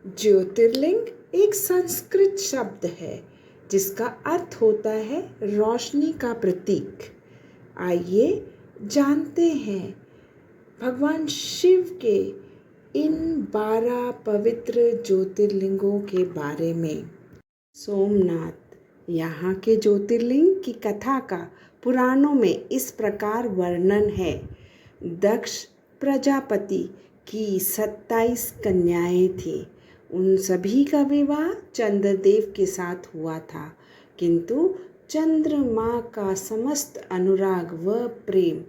ज्योतिर्लिंग एक संस्कृत शब्द है जिसका अर्थ होता है रोशनी का प्रतीक। आइए जानते हैं भगवान शिव के इन 12 पवित्र ज्योतिर्लिंगों के बारे में। सोमनाथ, यहाँ के ज्योतिर्लिंग की कथा का पुराणों में इस प्रकार वर्णन है। दक्ष प्रजापति की 27 कन्याएं थीं। उन सभी का विवाह चंद्रदेव के साथ हुआ था, किंतु चंद्रमा का समस्त अनुराग व प्रेम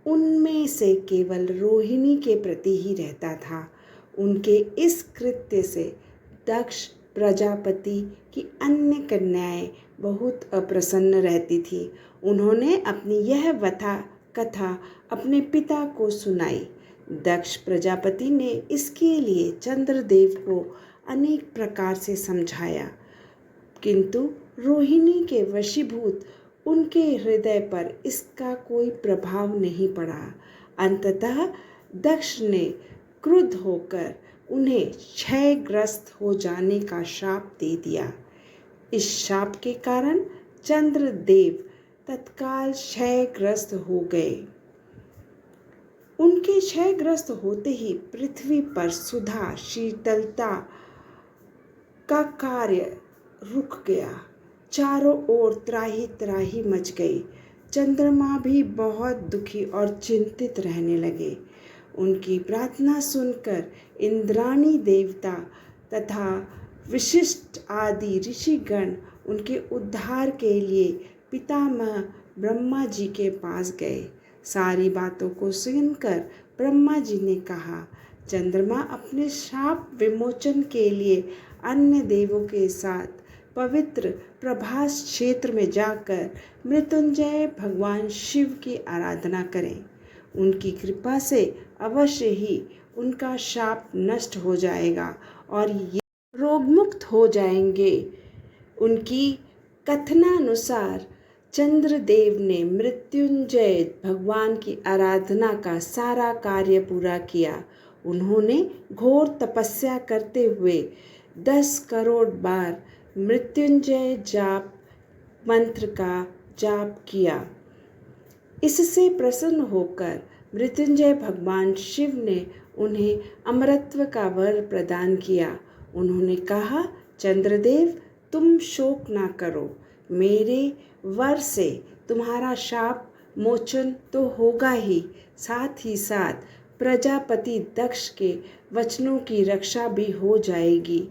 उनमें से केवल रोहिणी के प्रति ही रहता था। उनके इस कृत्य से दक्ष प्रजापति की अन्य कन्याएं बहुत अप्रसन्न रहती थीं। उन्होंने अपनी यह कथा अपने पिता को सुनाई। दक्ष प्रजापति ने इसके लिए चंद्रदेव को अनेक प्रकार से समझाया, किंतु रोहिणी के वशीभूत उनके हृदय पर इसका कोई प्रभाव नहीं पड़ा। अंततः दक्ष ने क्रुद्ध होकर उन्हें क्षयग्रस्त हो जाने का शाप दे दिया। इस शाप के कारण चंद्रदेव तत्काल क्षयग्रस्त हो गए। उनके क्षयग्रस्त होते ही पृथ्वी पर सुधा शीतलता का कार्य रुक गया। चारों ओर त्राही त्राही मच गई। चंद्रमा भी बहुत दुखी और चिंतित रहने लगे। उनकी प्रार्थना सुनकर इंद्राणी देवता तथा विशिष्ट आदि ऋषिगण उनके उद्धार के लिए पितामह ब्रह्मा जी के पास गए। सारी बातों को सुनकर ब्रह्मा जी ने कहा, चंद्रमा अपने शाप विमोचन के लिए अन्य देवों के साथ पवित्र प्रभास क्षेत्र में जाकर मृत्युंजय भगवान शिव की आराधना करें। उनकी कृपा से अवश्य ही उनका शाप नष्ट हो जाएगा और ये रोगमुक्त हो जाएंगे। उनकी कथनानुसार चंद्रदेव ने मृत्युंजय भगवान की आराधना का सारा कार्य पूरा किया। उन्होंने घोर तपस्या करते हुए 10 करोड़ बार मृत्युंजय जाप मंत्र का जाप किया। इससे प्रसन्न होकर मृत्युंजय भगवान शिव ने उन्हें अमरत्व का वर प्रदान किया। उन्होंने कहा, चंद्रदेव तुम शोक ना करो, मेरे वर से तुम्हारा शाप मोचन तो होगा ही, साथ ही साथ प्रजापति दक्ष के वचनों की रक्षा भी हो जाएगी।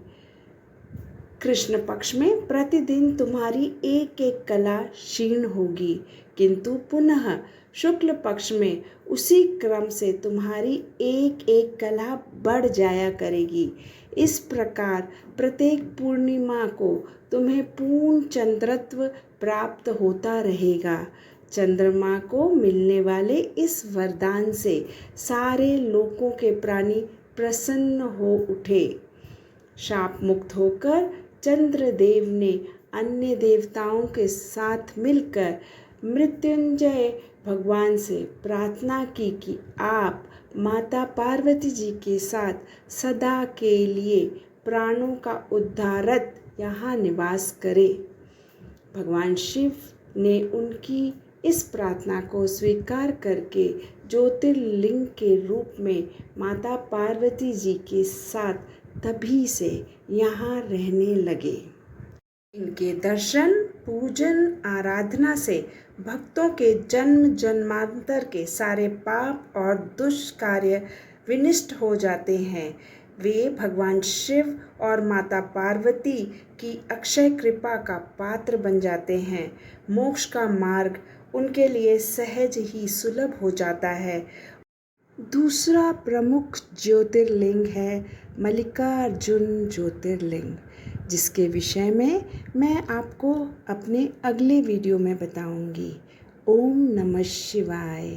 कृष्ण पक्ष में प्रतिदिन तुम्हारी एक एक कला क्षीण होगी, किंतु पुनः शुक्ल पक्ष में उसी क्रम से तुम्हारी एक एक कला बढ़ जाया करेगी। इस प्रकार प्रत्येक पूर्णिमा को तुम्हें पूर्ण चंद्रत्व प्राप्त होता रहेगा। चंद्रमा को मिलने वाले इस वरदान से सारे लोकों के प्राणी प्रसन्न हो उठे। शाप मुक्त होकर चंद्रदेव ने अन्य देवताओं के साथ मिलकर मृत्युंजय भगवान से प्रार्थना की कि आप माता पार्वती जी के साथ सदा के लिए प्राणों का उद्धारत यहाँ निवास करें। भगवान शिव ने उनकी इस प्रार्थना को स्वीकार करके ज्योतिर्लिंग के रूप में माता पार्वती जी के साथ तभी से यहाँ रहने लगे। इनके दर्शन, पूजन, आराधना से भक्तों के जन्म जन्मांतर के सारे पाप और दुष्कार्य विनष्ट हो जाते हैं। वे भगवान शिव और माता पार्वती की अक्षय कृपा का पात्र बन जाते हैं। मोक्ष का मार्ग उनके लिए सहज ही सुलभ हो जाता है। दूसरा प्रमुख ज्योतिर्लिंग है मल्लिकार्जुन ज्योतिर्लिंग, जिसके विषय में मैं आपको अपने अगले वीडियो में बताऊंगी। ओम नमः शिवाय।